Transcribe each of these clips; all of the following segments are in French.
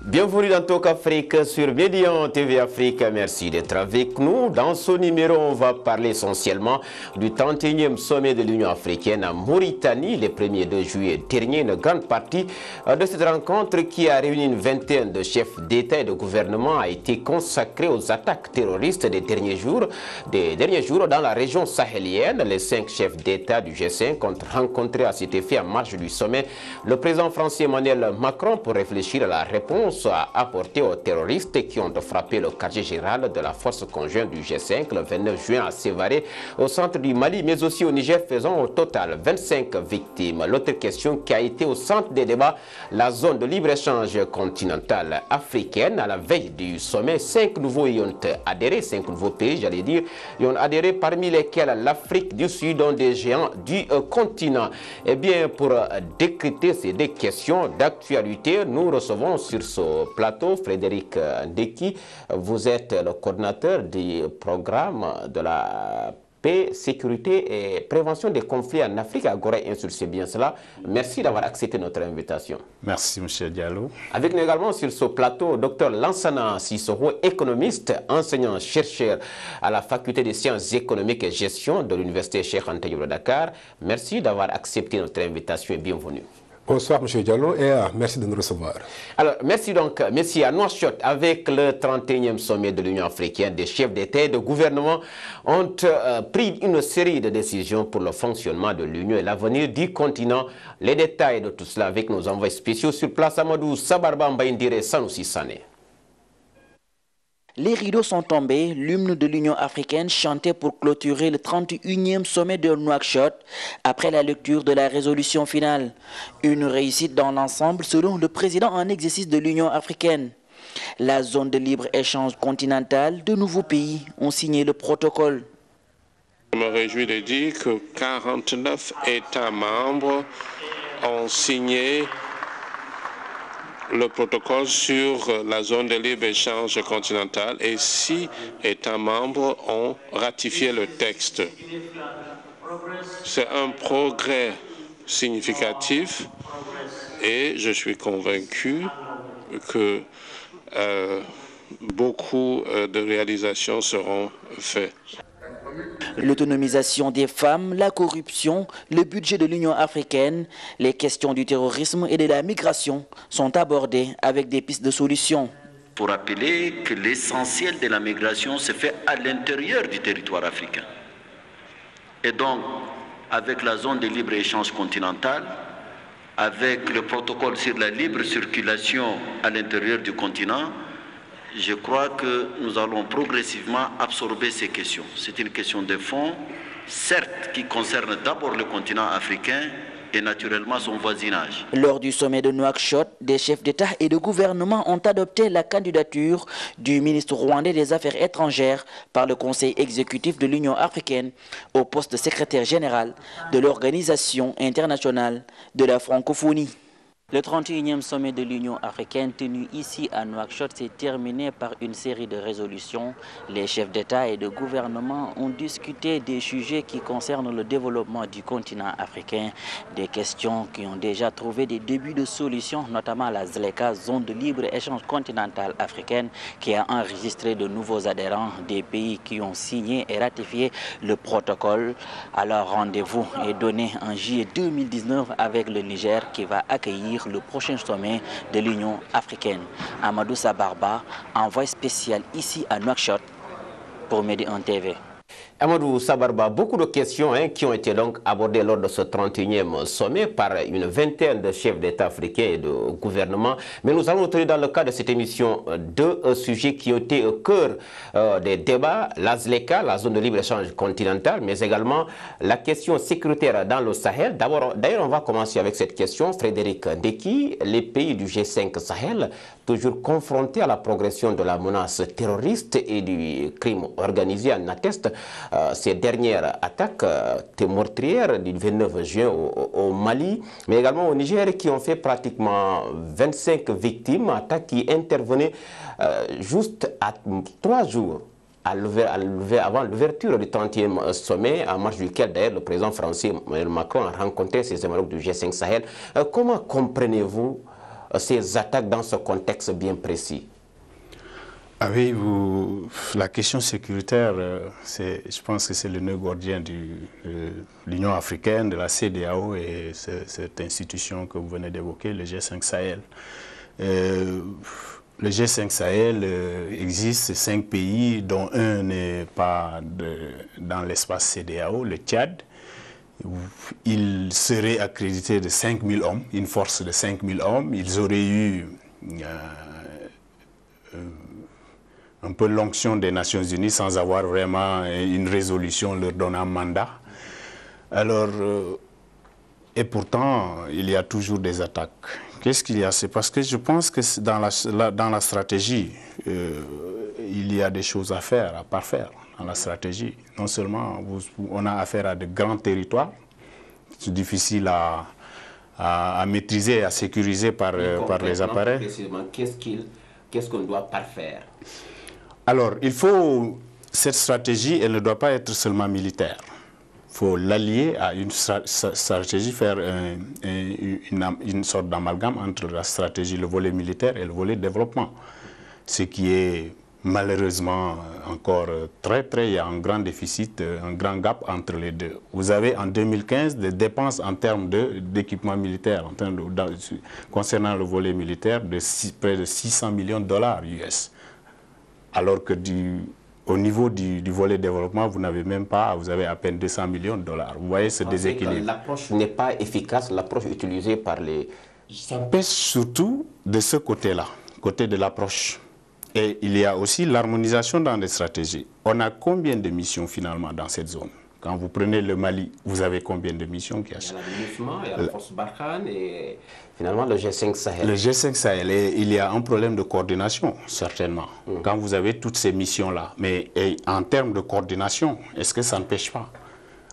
Bienvenue dans Talk Afrique sur Médian TV Afrique. Merci d'être avec nous. Dans ce numéro, on va parler essentiellement du 31e sommet de l'Union africaine en Mauritanie, le 1er de juillet dernier. Une grande partie de cette rencontre qui a réuni une vingtaine de chefs d'État et de gouvernement a été consacrée aux attaques terroristes des derniers jours dans la région sahélienne. Les 5 chefs d'État du G5 ont rencontré à cet effet en marge du sommet le président français Emmanuel Macron pour réfléchir à la réponse à apporter aux terroristes qui ont frappé le quartier général de la force conjointe du G5 le 29 juin à Sévaré, au centre du Mali, mais aussi au Niger, faisant au total 25 victimes. L'autre question qui a été au centre des débats, la zone de libre-échange continentale africaine. À la veille du sommet, 5 nouveaux y ont adhéré, 5 nouveaux pays, j'allais dire, y ont adhéré, parmi lesquels l'Afrique du Sud, dont des géants du continent. Eh bien, pour décrypter ces deux questions d'actualité, nous recevons sur ce plateau Frédéric Ndeki. Vous êtes le coordinateur du programme de la paix, sécurité et prévention des conflits en Afrique à Gorée Insul, c'est bien cela. Merci d'avoir accepté notre invitation. Merci, M. Diallo. Avec nous également sur ce plateau, Dr Lansana Sissoko, économiste, enseignant-chercheur à la faculté des sciences économiques et gestion de l'université Cheikh Anta Diop de Dakar. Merci d'avoir accepté notre invitation et bienvenue. Bonsoir M. Diallo et merci de nous recevoir. Alors, merci donc, merci à Nouakchott. Avec le 31e sommet de l'Union africaine, des chefs d'État et de gouvernement ont pris une série de décisions pour le fonctionnement de l'Union et l'avenir du continent. Les détails de tout cela avec nos envoyés spéciaux sur place, Amadou Sabarba Mbaïndire et Sanoussi Sané. Les rideaux sont tombés, l'hymne de l'Union africaine chanté pour clôturer le 31e sommet de Nouakchott après la lecture de la résolution finale. Une réussite dans l'ensemble selon le président en exercice de l'Union africaine. La zone de libre-échange continentale, de nouveaux pays ont signé le protocole. Je me réjouis de dire que 49 États membres ont signé le protocole sur la zone de libre-échange continentale et 6 États membres ont ratifié le texte. C'est un progrès significatif et je suis convaincu que beaucoup de réalisations seront faites. L'autonomisation des femmes, la corruption, le budget de l'Union africaine, les questions du terrorisme et de la migration sont abordées avec des pistes de solutions. Pour rappeler que l'essentiel de la migration se fait à l'intérieur du territoire africain. Et donc, avec la zone de libre-échange continentale, avec le protocole sur la libre circulation à l'intérieur du continent, je crois que nous allons progressivement absorber ces questions. C'est une question de fond, certes, qui concerne d'abord le continent africain et naturellement son voisinage. Lors du sommet de Nouakchott, des chefs d'État et de gouvernement ont adopté la candidature du ministre rwandais des Affaires étrangères par le Conseil exécutif de l'Union africaine au poste de secrétaire général de l'Organisation internationale de la francophonie. Le 31e sommet de l'Union africaine tenu ici à Nouakchott s'est terminé par une série de résolutions. Les chefs d'État et de gouvernement ont discuté des sujets qui concernent le développement du continent africain, des questions qui ont déjà trouvé des débuts de solutions, notamment la ZLECA, zone de libre-échange continentale africaine, qui a enregistré de nouveaux adhérents des pays qui ont signé et ratifié le protocole. Alors rendez-vous est donné en juillet 2019 avec le Niger qui va accueillir le prochain sommet de l'Union africaine. Amadou Sabarba, envoyé spécial ici à Nouakchott pour Médian TV. Amadou Sabarba, beaucoup de questions qui ont été donc abordées lors de ce 31e sommet par une vingtaine de chefs d'État africains et de gouvernements. Mais nous allons retenir dans le cadre de cette émission deux sujets qui ont été au cœur des débats. La ZLECA, la zone de libre-échange continentale, mais également la question sécuritaire dans le Sahel. D'ailleurs, on va commencer avec cette question. Frédéric Ndeki, les pays du G5 Sahel, toujours confrontés à la progression de la menace terroriste et du crime organisé, en attestent ces dernières attaques meurtrières du 29 juin au Mali, mais également au Niger, qui ont fait pratiquement 25 victimes, attaques qui intervenaient juste à 3 jours avant l'ouverture du 30e sommet, en marge duquel d'ailleurs le président français Emmanuel Macron a rencontré ses homologues du G5 Sahel. Comment comprenez-vous ces attaques dans ce contexte bien précis? Ah oui, la question sécuritaire, je pense que c'est le nœud gordien de l'Union africaine, de la CEDEAO et cette institution que vous venez d'évoquer, le G5 Sahel. Le G5 Sahel existe 5 pays, dont un n'est pas dans l'espace CEDEAO, le Tchad. Il serait accrédité de 5 000 hommes, une force de 5 000 hommes. Ils auraient eu un peu l'onction des Nations Unies sans avoir vraiment une résolution leur donnant mandat. Alors, et pourtant, il y a toujours des attaques. Qu'est-ce qu'il y a? C'est parce que je pense que dans la stratégie, il y a des choses à faire, à parfaire dans la stratégie. Non seulement on a affaire à de grands territoires, c'est difficile à maîtriser, à sécuriser par les appareils. Précisément, qu'est-ce qu'on doit parfaire? Alors, cette stratégie, elle ne doit pas être seulement militaire. Il faut l'allier à une stratégie, faire une sorte d'amalgame entre la stratégie, le volet militaire et le volet développement. Ce qui est malheureusement encore il y a un grand déficit, un grand gap entre les deux. Vous avez en 2015 des dépenses en termes d'équipement militaire, concernant le volet militaire, de près de 600 millions de dollars US. Alors que au niveau du volet développement, vous n'avez même pas, vous avez à peine 200 millions de dollars. Vous voyez ce déséquilibre. L'approche n'est pas efficace, l'approche utilisée par les... Ça pèse surtout de ce côté-là, côté de l'approche. Et il y a aussi l'harmonisation dans les stratégies. On a combien de missions finalement dans cette zone? Quand vous prenez le Mali, vous avez combien de missions qui Il y a l'AMINUSMA, il y a la force Barkhane et finalement le G5 Sahel. Le G5 Sahel, et il y a un problème de coordination, certainement, quand vous avez toutes ces missions-là. Mais en termes de coordination, est-ce que ça ne pêche pas?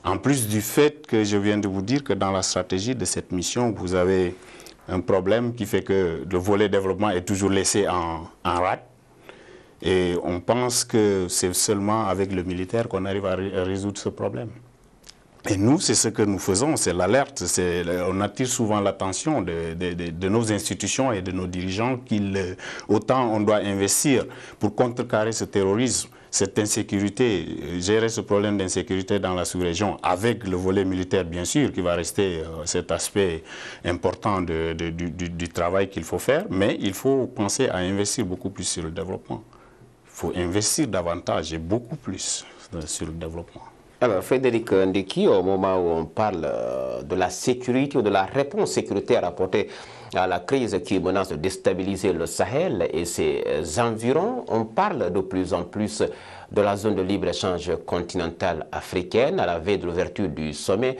En plus du fait que je viens de vous dire que dans la stratégie de cette mission, vous avez un problème qui fait que le volet développement est toujours laissé en rade. Et on pense que c'est seulement avec le militaire qu'on arrive à résoudre ce problème. Et nous, c'est ce que nous faisons, c'est l'alerte. On attire souvent l'attention de nos institutions et de nos dirigeants qu'autant on doit investir pour contrecarrer ce terrorisme, cette insécurité, gérer ce problème d'insécurité dans la sous-région, avec le volet militaire, bien sûr, qui va rester cet aspect important du travail qu'il faut faire, mais il faut penser à investir beaucoup plus sur le développement. Il faut investir davantage et beaucoup plus sur le développement. Alors, Frédéric Ndeki, au moment où on parle de la sécurité ou de la réponse sécuritaire apportée à la crise qui menace de déstabiliser le Sahel et ses environs, on parle de plus en plus de la zone de libre-échange continentale africaine à la veille de l'ouverture du sommet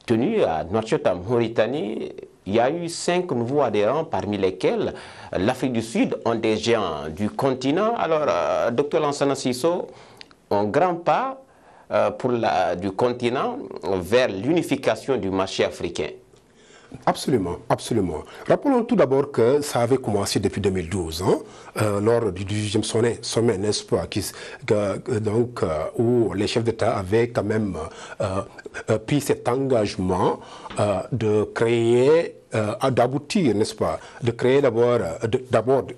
tenu à Nouakchott, en Mauritanie. Il y a eu 5 nouveaux adhérents, parmi lesquels l'Afrique du Sud, un des géants du continent. Alors, Dr Lansana Sissoko, un grand pas du continent vers l'unification du marché africain. Absolument, absolument. Rappelons tout d'abord que ça avait commencé depuis 2012, lors du 18e sommet, n'est-ce pas, où les chefs d'État avaient quand même pris cet engagement de créer, d'aboutir, n'est-ce pas, de créer d'abord,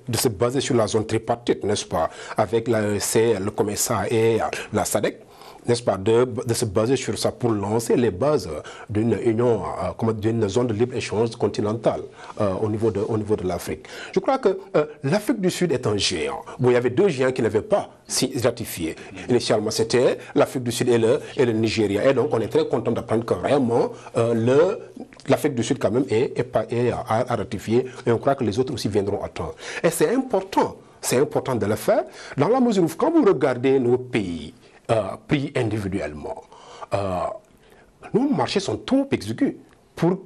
de se baser sur la zone tripartite, n'est-ce pas, avec l'AEC, le COMESA et la SADC, n'est-ce pas, de se baser sur ça pour lancer les bases d'une union, d'une zone de libre-échange continentale au niveau de l'Afrique. Je crois que l'Afrique du Sud est un géant. Bon, il y avait 2 géants qui n'avaient pas ratifié. Initialement, c'était l'Afrique du Sud et le Nigeria. Et donc, on est très content d'apprendre que vraiment, l'Afrique du Sud, quand même, a ratifié. Et on croit que les autres aussi viendront à temps. Et c'est important de le faire, dans la mesure où, quand vous regardez nos pays, pris individuellement, nos marchés sont trop exigus pour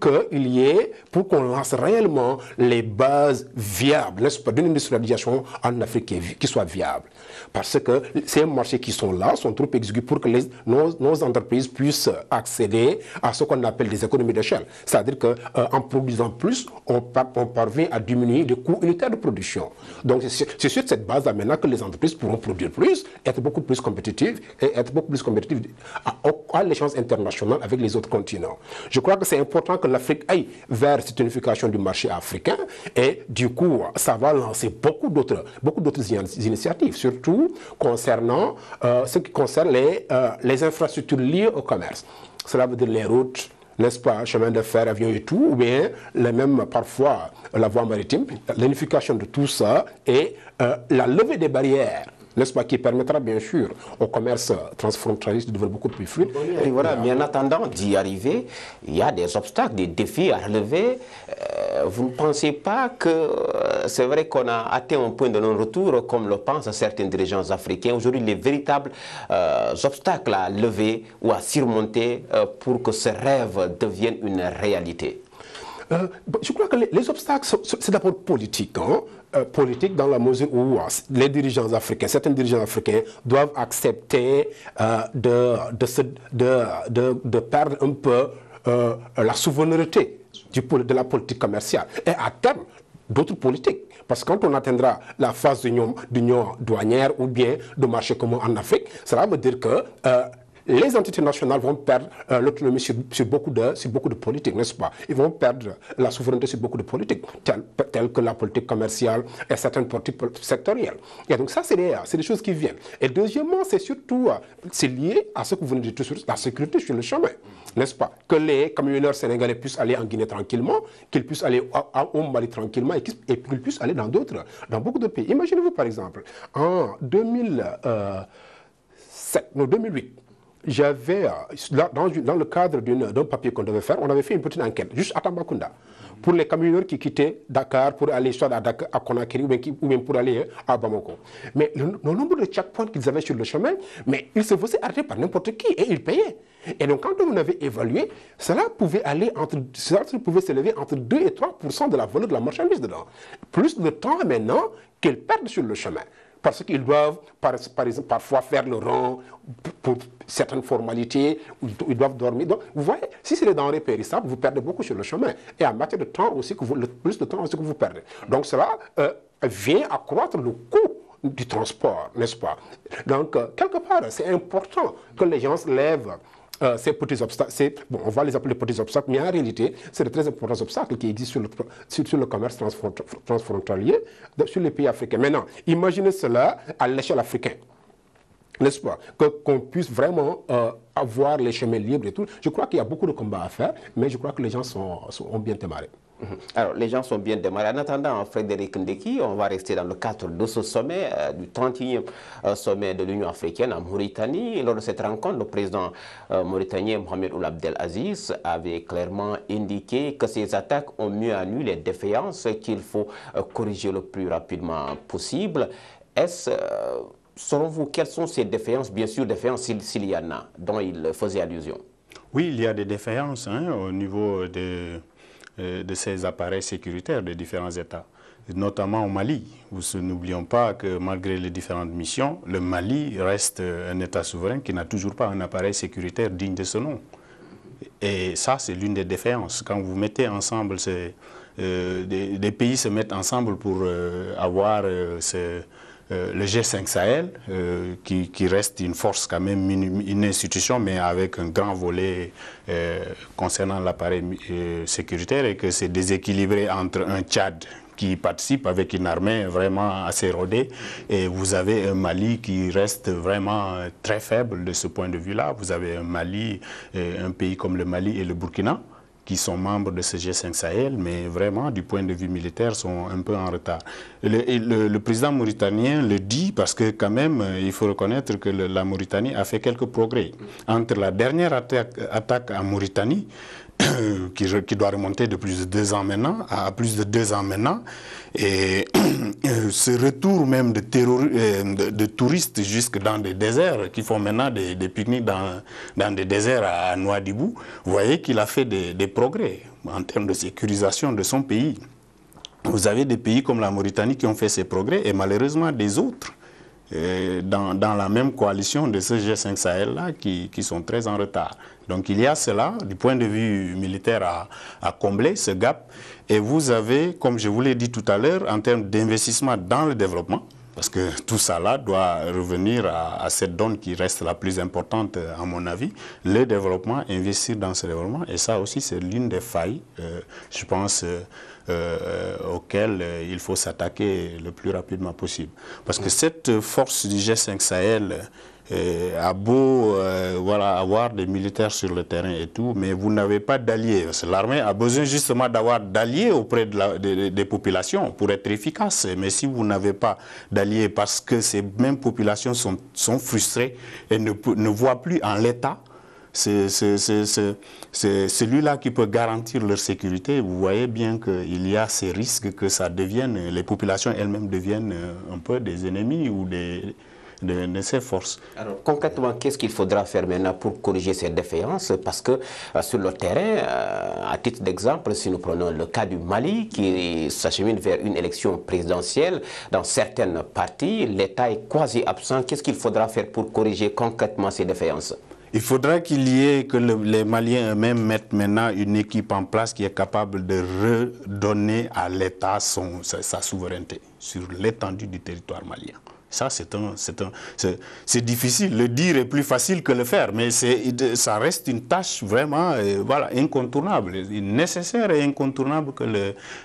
qu'on lance réellement les bases viables, n'est-ce pas, d'une industrialisation en Afrique qui soit viable. Parce que ces marchés qui sont là sont trop exigus pour que nos entreprises puissent accéder à ce qu'on appelle des économies d'échelle. C'est-à-dire qu'en produisant plus, on parvient à diminuer les coûts unitaires de production. Donc c'est sur cette base-là maintenant que les entreprises pourront produire plus, être beaucoup plus compétitives et être beaucoup plus compétitives à l'échange international avec les autres continents. Je crois que c'est important important que l'Afrique aille vers cette unification du marché africain et du coup, ça va lancer beaucoup d'autres initiatives, surtout concernant ce qui concerne les infrastructures liées au commerce. Cela veut dire les routes, n'est-ce pas, chemin de fer, avions et tout, ou bien même parfois la voie maritime, l'unification de tout ça et la levée des barrières, n'est-ce pas, qui permettra bien sûr au commerce transfrontalier de devenir beaucoup plus fluide. Et voilà, mais en attendant d'y arriver, il y a des obstacles, des défis à relever. Vous ne pensez pas que c'est vrai qu'on a atteint un point de non-retour, comme le pensent certains dirigeants africains. Aujourd'hui, les véritables obstacles à lever ou à surmonter pour que ce rêve devienne une réalité? Je crois que les obstacles, c'est d'abord politique. Politique dans la mesure où les dirigeants africains, certains dirigeants africains doivent accepter de perdre un peu la souveraineté de la politique commerciale. Et à terme, d'autres politiques. Parce que quand on atteindra la phase d'union douanière ou bien de marché commun en Afrique, cela veut dire que les entités nationales vont perdre l'autonomie sur beaucoup de politiques, n'est-ce pas? Ils vont perdre la souveraineté sur beaucoup de politiques, telles que la politique commerciale et certaines politiques sectorielles. Et donc ça, c'est des choses qui viennent. Et deuxièmement, c'est surtout lié à ce que vous venez de dire sur la sécurité sur le chemin, n'est-ce pas? Que les camionneurs sénégalais puissent aller en Guinée tranquillement, qu'ils puissent aller au Mali tranquillement et qu'ils puissent aller dans beaucoup d'autres pays. Imaginez-vous par exemple, en 2008, j'avais, dans le cadre d'un papier qu'on devait faire, on avait fait une petite enquête, juste à Tambacounda, pour les camionneurs qui quittaient Dakar pour aller soit à Conakry ou bien pour aller à Bamako. Mais le nombre de checkpoints qu'ils avaient sur le chemin, mais ils se faisaient arrêter par n'importe qui et ils payaient. Et donc quand on avait évalué, cela pouvait s'élever entre 2 et 3% de la valeur de la marchandise dedans. Plus de temps maintenant qu'ils perdent sur le chemin. Parce qu'ils doivent, par exemple, parfois faire le rang pour certaines formalités, ils doivent dormir. Donc, vous voyez, si c'est des denrées périssables, vous perdez beaucoup sur le chemin. Et en matière de temps aussi, plus de temps aussi que vous perdez. Donc, cela vient accroître le coût du transport, n'est-ce pas? Donc, quelque part, c'est important que les gens lèvent ces petits obstacles, on va les appeler petits obstacles, mais en réalité, c'est de très importants obstacles qui existent sur le commerce transfrontalier sur les pays africains. Maintenant, imaginez cela à l'échelle africaine, n'est-ce pas? Qu'on puisse vraiment avoir les chemins libres et tout. Je crois qu'il y a beaucoup de combats à faire, mais je crois que les gens ont bien démarré. Alors, les gens sont bien démarrés. En attendant, Frédéric Ndeki, on va rester dans le cadre de ce sommet, du 31e sommet de l'Union africaine en Mauritanie. Et lors de cette rencontre, le président mauritanien Mohamed Ould Abdel Aziz avait clairement indiqué que ces attaques ont mis à nu les défaillances qu'il faut corriger le plus rapidement possible. Selon vous, quelles sont ces défaillances? Bien sûr, défaillances s'il y en a, dont il faisait allusion. Oui, il y a des défaillances au niveau de ces appareils sécuritaires de différents États, notamment au Mali. N'oublions pas que malgré les différentes missions, le Mali reste un État souverain qui n'a toujours pas un appareil sécuritaire digne de ce nom. Et ça, c'est l'une des défaillances. Quand vous mettez ensemble, des pays se mettent ensemble pour avoir le G5 Sahel, qui reste une force quand même, une institution, mais avec un grand volet concernant l'appareil sécuritaire, et que c'est déséquilibré entre un Tchad qui participe avec une armée vraiment assez rodée, et vous avez un Mali qui reste vraiment très faible de ce point de vue-là. Vous avez un Mali, un pays comme le Mali et le Burkina, qui sont membres de ce G5 Sahel, mais vraiment, du point de vue militaire, sont un peu en retard. Le président mauritanien le dit parce que quand même, il faut reconnaître que la Mauritanie a fait quelques progrès. Entre la dernière attaque en Mauritanie, qui doit remonter de plus de 2 ans maintenant, à plus de 2 ans maintenant, et ce retour même de touristes jusque dans des déserts, qui font maintenant des pique-niques dans des déserts à Nouadhibou, vous voyez qu'il a fait des progrès en termes de sécurisation de son pays. Vous avez des pays comme la Mauritanie qui ont fait ces progrès, et malheureusement des autres dans la même coalition de ce G5 Sahel-là qui sont très en retard. Donc il y a cela, du point de vue militaire, à combler, ce gap. Et vous avez, comme je vous l'ai dit tout à l'heure, en termes d'investissement dans le développement, Parce que tout ça là doit revenir à cette donne qui reste la plus importante à mon avis, le développement, investir dans ce développement. Et ça aussi c'est l'une des failles, je pense, auxquelles il faut s'attaquer le plus rapidement possible. Parce que cette force du G5 Sahel a beau voilà, avoir des militaires sur le terrain et tout, mais vous n'avez pas d'alliés. L'armée a besoin justement d'avoir d'alliés auprès des populations pour être efficace. Mais si vous n'avez pas d'alliés parce que ces mêmes populations sont frustrées et ne voient plus en l'État, c'est celui-là qui peut garantir leur sécurité. Vous voyez bien qu'il y a ces risques que ça devienne, les populations elles-mêmes deviennent un peu des ennemis ou de ces forces. Alors concrètement, qu'est-ce qu'il faudra faire maintenant pour corriger ces défaillances? Parce que sur le terrain, à titre d'exemple, si nous prenons le cas du Mali qui s'achemine vers une élection présidentielle, dans certaines parties, l'État est quasi absent. Qu'est-ce qu'il faudra faire pour corriger concrètement ces défaillances? Il faudra qu'il y ait, que les Maliens eux-mêmes mettent maintenant une équipe en place qui est capable de redonner à l'État sa souveraineté sur l'étendue du territoire malien. Ça, c'est difficile. Le dire est plus facile que le faire, mais ça reste une tâche vraiment voilà, incontournable, nécessaire et incontournable que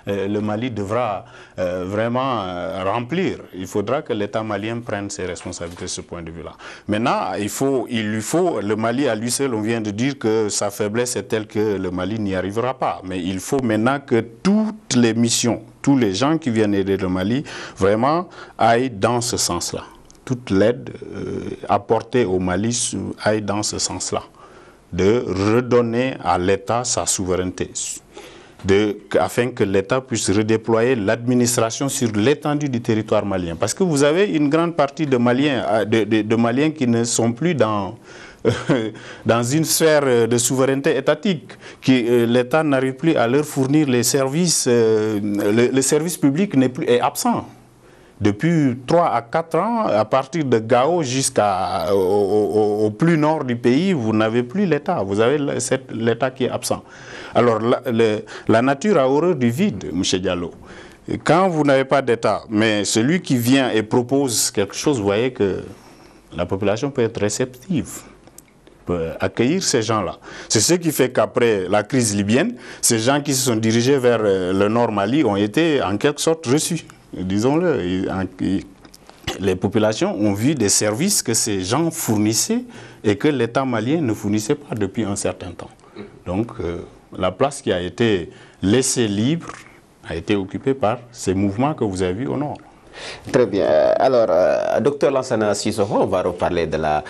le Mali devra vraiment remplir. Il faudra que l'État malien prenne ses responsabilités de ce point de vue-là. Maintenant, le Mali à lui seul, on vient de dire que sa faiblesse est telle que le Mali n'y arrivera pas. Mais il faut maintenant que toutes les missions, tous les gens qui viennent aider le Mali, vraiment aillent dans ce sens-là. Toute l'aide apportée au Mali aille dans ce sens-là, de redonner à l'État sa souveraineté, afin que l'État puisse redéployer l'administration sur l'étendue du territoire malien. Parce que vous avez une grande partie de Maliens qui ne sont plus dans une sphère de souveraineté étatique, l'État n'arrive plus à leur fournir les services, le service public est absent. Depuis 3 à 4 ans, à partir de Gao jusqu'au plus nord du pays, vous n'avez plus l'État, vous avez l'État qui est absent. Alors la nature a horreur du vide, M. Diallo. Quand vous n'avez pas d'État, mais celui qui vient et propose quelque chose, vous voyez que la population peut être réceptive, peut accueillir ces gens-là. C'est ce qui fait qu'après la crise libyenne, ces gens qui se sont dirigés vers le nord Mali ont été en quelque sorte reçus. Disons-le, les populations ont vu des services que ces gens fournissaient et que l'État malien ne fournissait pas depuis un certain temps. Donc la place qui a été laissée libre a été occupée par ces mouvements que vous avez vus au nord. Très bien. Alors, docteur Lansana Sissoko, on va reparler de la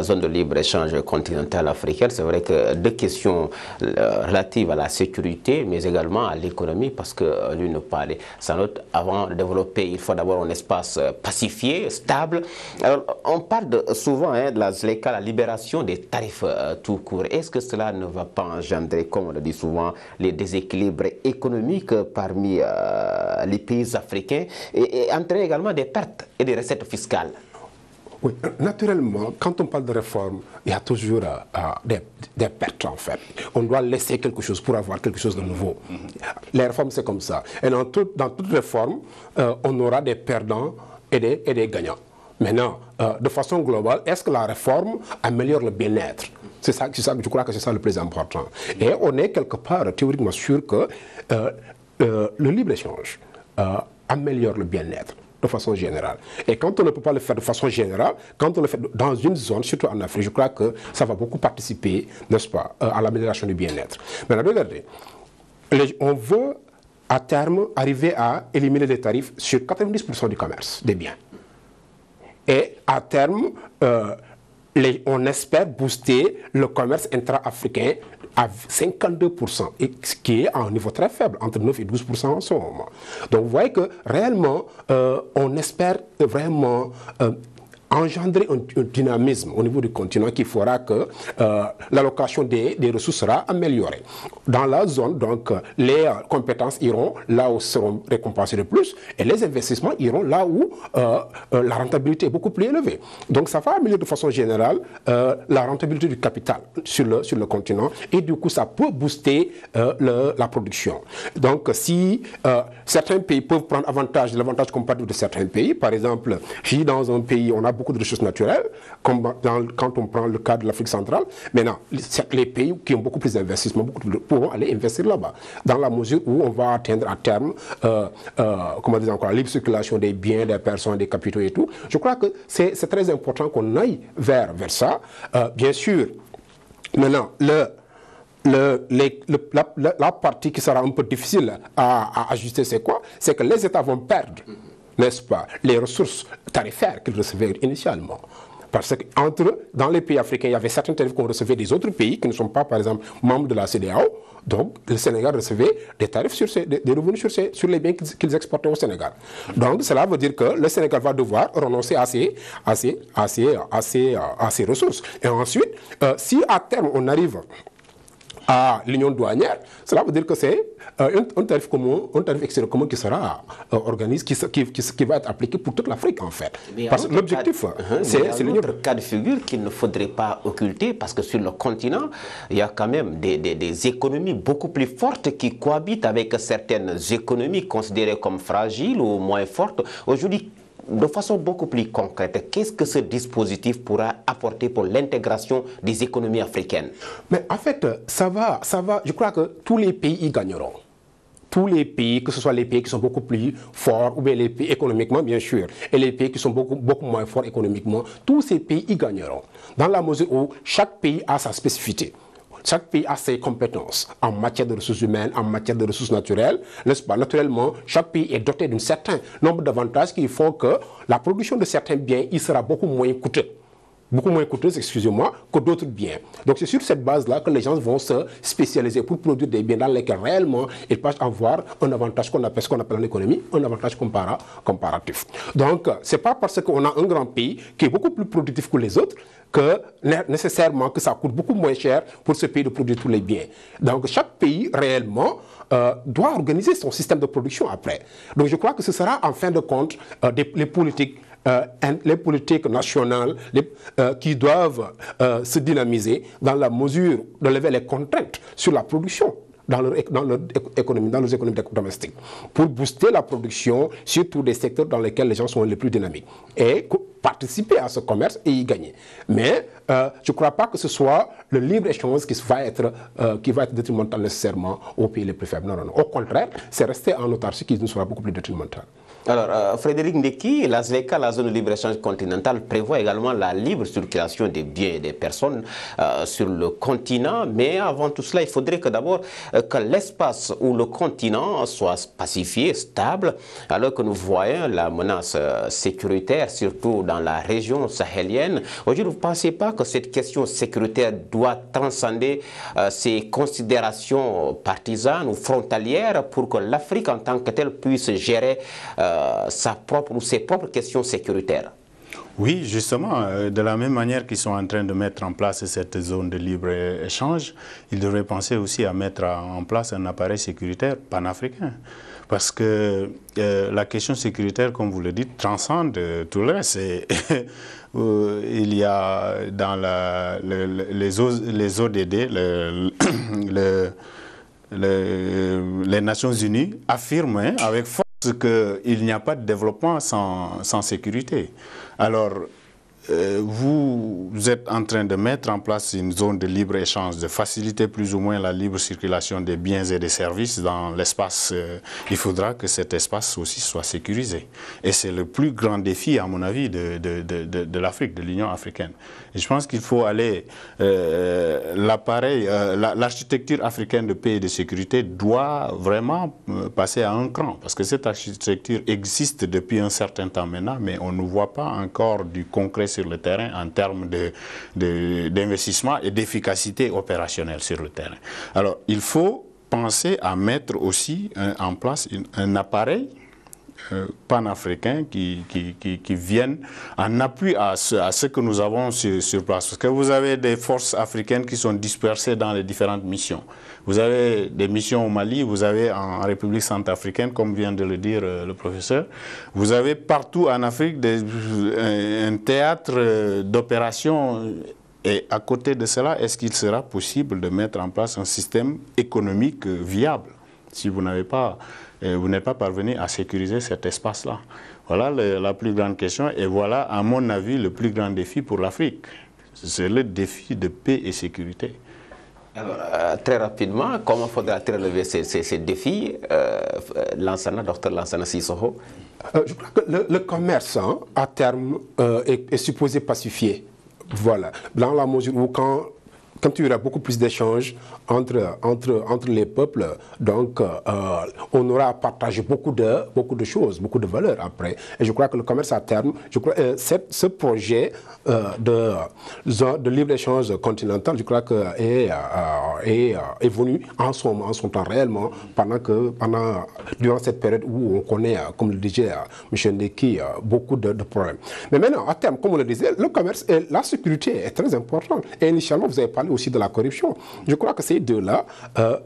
zone de libre-échange continentale africaine. C'est vrai que deux questions relatives à la sécurité, mais également à l'économie, parce que lui nous parlait. Sans doute, avant de développer, il faut d'abord un espace pacifié, stable. Alors, on parle souvent de la ZLECA, la libération des tarifs tout court. Est-ce que cela ne va pas engendrer, comme on le dit souvent, les déséquilibres économiques parmi les pays africains et entraîner également des pertes et des recettes fiscales? Oui, naturellement, quand on parle de réforme, il y a toujours des pertes en fait. On doit laisser quelque chose pour avoir quelque chose de nouveau. Les réformes, c'est comme ça. Et dans toute réforme, on aura des perdants et des gagnants. Maintenant, de façon globale, est-ce que la réforme améliore le bien-être? C'est ça, je crois que c'est ça le plus important. Et on est quelque part théoriquement sûr que le libre-échange améliore le bien-être de façon générale. Et quand on ne peut pas le faire de façon générale, quand on le fait dans une zone, surtout en Afrique, je crois que ça va beaucoup participer, n'est-ce pas, à l'amélioration du bien-être. Maintenant, regardez, on veut à terme arriver à éliminer les tarifs sur 90% du commerce des biens. Et à terme, on espère booster le commerce intra-africain à 52%, ce qui est à un niveau très faible, entre 9 et 12% en ce moment. Donc vous voyez que réellement, on espère vraiment engendrer un dynamisme au niveau du continent qui fera que l'allocation des ressources sera améliorée. Dans la zone, donc, les compétences iront là où seront récompensées le plus et les investissements iront là où la rentabilité est beaucoup plus élevée. Donc ça va améliorer de façon générale la rentabilité du capital sur le continent et du coup ça peut booster la production. Donc si certains pays peuvent prendre avantage de l'avantage comparatif de certains pays, par exemple, si dans un pays on a beaucoup de ressources naturelles, comme quand on prend le cas de l'Afrique centrale, maintenant les pays qui ont beaucoup plus d'investissements pourront aller investir là-bas, dans la mesure où on va atteindre à terme comment dire encore, la libre circulation des biens, des personnes, des capitaux et tout. Je crois que c'est très important qu'on aille vers ça. Bien sûr, maintenant, la partie qui sera un peu difficile à ajuster, c'est quoi? C'est que les États vont perdre, n'est-ce pas, les ressources tarifaires qu'ils recevaient initialement. Parce que dans les pays africains, il y avait certains tarifs qu'on recevait des autres pays qui ne sont pas, par exemple, membres de la CEDEAO. Donc, le Sénégal recevait des tarifs des revenus sur les biens qu'ils exportaient au Sénégal. Donc, cela veut dire que le Sénégal va devoir renoncer à ses ressources. Et ensuite, si à terme on arrive à l'union douanière, cela veut dire que c'est un tarif commun, un tarif extérieur commun qui sera organisé, qui va être appliqué pour toute l'Afrique en fait. Parce que l'objectif, c'est l'union. Un autre cas de figure qu'il ne faudrait pas occulter, parce que sur le continent, il y a quand même des économies beaucoup plus fortes qui cohabitent avec certaines économies considérées comme fragiles ou moins fortes. Aujourd'hui, de façon beaucoup plus concrète, qu'est-ce que ce dispositif pourra apporter pour l'intégration des économies africaines? Mais en fait, ça va, je crois que tous les pays y gagneront. Tous les pays, que ce soit les pays qui sont beaucoup plus forts, ou bien les pays économiquement, bien sûr, et les pays qui sont beaucoup moins forts économiquement, tous ces pays y gagneront. Dans la mesure où chaque pays a sa spécificité. Chaque pays a ses compétences en matière de ressources humaines, en matière de ressources naturelles, n'est-ce pas? Naturellement, chaque pays est doté d'un certain nombre d'avantages qui font que la production de certains biens, il sera beaucoup moins coûteuse, excusez-moi, que d'autres biens. Donc c'est sur cette base-là que les gens vont se spécialiser pour produire des biens dans lesquels réellement ils peuvent avoir un avantage qu'on appelle en économie, un avantage comparatif. Donc c'est pas parce qu'on a un grand pays qui est beaucoup plus productif que les autres que nécessairement que ça coûte beaucoup moins cher pour ce pays de produire tous les biens. Donc chaque pays réellement doit organiser son système de production après. Donc je crois que ce sera en fin de compte les politiques nationales qui doivent se dynamiser dans la mesure de lever les contraintes sur la production dans leur économie, dans nos économies domestiques, pour booster la production sur tous les secteurs dans lesquels les gens sont les plus dynamiques et participer à ce commerce et y gagner. Mais je ne crois pas que ce soit le libre-échange qui va être détrimental nécessairement aux pays les plus faibles. Non, non, non. Au contraire, c'est rester en autarcie qui nous sera beaucoup plus détrimental. Alors, Frédéric Ndeki, la ZLECA, la zone de libre-échange continentale, prévoit également la libre circulation des biens et des personnes sur le continent. Mais avant tout cela, il faudrait que d'abord que l'espace ou le continent soit pacifié, stable, alors que nous voyons la menace sécuritaire, surtout dans la région sahélienne. Aujourd'hui, vous ne pensez pas que cette question sécuritaire doit transcender ces considérations partisanes ou frontalières pour que l'Afrique en tant que telle puisse gérer ses propres questions sécuritaires? Oui, justement, de la même manière qu'ils sont en train de mettre en place cette zone de libre-échange, ils devraient penser aussi à mettre en place un appareil sécuritaire panafricain. Parce que la question sécuritaire, comme vous le dites, transcende tout le reste. Il y a dans les ODD, les Nations Unies affirment avec force qu'il n'y a pas de développement sans sécurité. Alors, vous êtes en train de mettre en place une zone de libre-échange, de faciliter plus ou moins la libre circulation des biens et des services dans l'espace. Il faudra que cet espace aussi soit sécurisé. Et c'est le plus grand défi, à mon avis, de l'Afrique, de l'Union africaine. Et je pense qu'il faut aller... l'architecture africaine de paix et de sécurité doit vraiment passer à un cran. Parce que cette architecture existe depuis un certain temps maintenant, mais on ne voit pas encore du concret sur le terrain en termes d'investissement et d'efficacité opérationnelle sur le terrain. Alors, il faut penser à mettre aussi en place un appareil panafricains qui viennent en appui à ce que nous avons sur place. Parce que vous avez des forces africaines qui sont dispersées dans les différentes missions. Vous avez des missions au Mali, vous avez en République centrafricaine, comme vient de le dire le professeur. Vous avez partout en Afrique un théâtre d'opérations. Et à côté de cela, est-ce qu'il sera possible de mettre en place un système économique viable si vous n'êtes pas parvenu à sécuriser cet espace-là? Voilà la plus grande question et voilà, à mon avis, le plus grand défi pour l'Afrique. C'est le défi de paix et sécurité. Alors, très rapidement, comment faudra-t-il relever ces défis, Dr Lansana Sissoko? Je crois que le commerce, à terme, est supposé pacifier. Voilà, dans la mesure où quand il y aura beaucoup plus d'échanges entre les peuples, donc on aura à partager beaucoup de choses, beaucoup de valeurs après. Et je crois que le commerce à terme, je crois ce projet de libre-échange continental, je crois que est venu en son temps réellement, durant cette période où on connaît, comme le disait M. Ndeki, beaucoup de problèmes. Mais maintenant, à terme, comme on le disait, le commerce et la sécurité est très important. Et initialement, vous avez parlé aussi de la corruption. Je crois que ces deux-là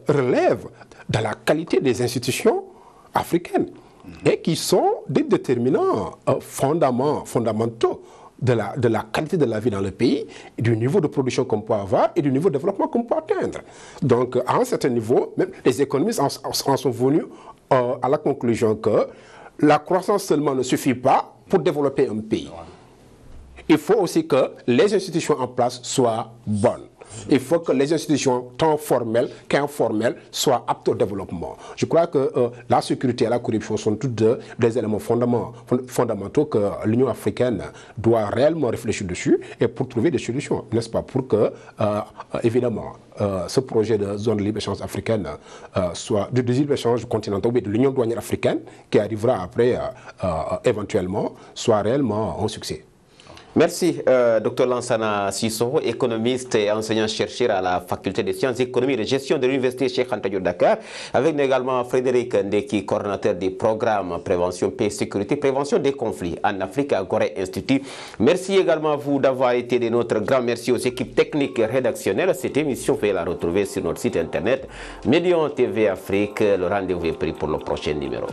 relèvent de la qualité des institutions africaines et qui sont des déterminants fondamentaux de la qualité de la vie dans le pays, du niveau de production qu'on peut avoir et du niveau de développement qu'on peut atteindre. Donc, à un certain niveau, même les économistes en sont venus à la conclusion que la croissance seulement ne suffit pas pour développer un pays. Il faut aussi que les institutions en place soient bonnes. Il faut que les institutions, tant formelles qu'informelles, soient aptes au développement. Je crois que la sécurité et la corruption sont tous des éléments fondamentaux que l'Union africaine doit réellement réfléchir dessus et pour trouver des solutions, n'est-ce pas? Pour que, évidemment, ce projet de zone de libre-échange africaine de libre-échange continental, ou de l'Union douanière africaine, qui arrivera après, éventuellement, soit réellement un succès. Merci, Dr Lansana Sissoko, économiste et enseignant-chercheur à la faculté des sciences économiques et de gestion de l'université Cheikh Anta Diop Dakar, avec nous également Frédéric Ndeki, coordonnateur des programmes prévention, paix et sécurité, prévention des conflits en Afrique à Gorée Institut. Merci également à vous d'avoir été de notre grand merci aux équipes techniques et rédactionnelles. Cette émission, vous pouvez la retrouver sur notre site internet Médion TV Afrique. Le rendez-vous est pris pour le prochain numéro.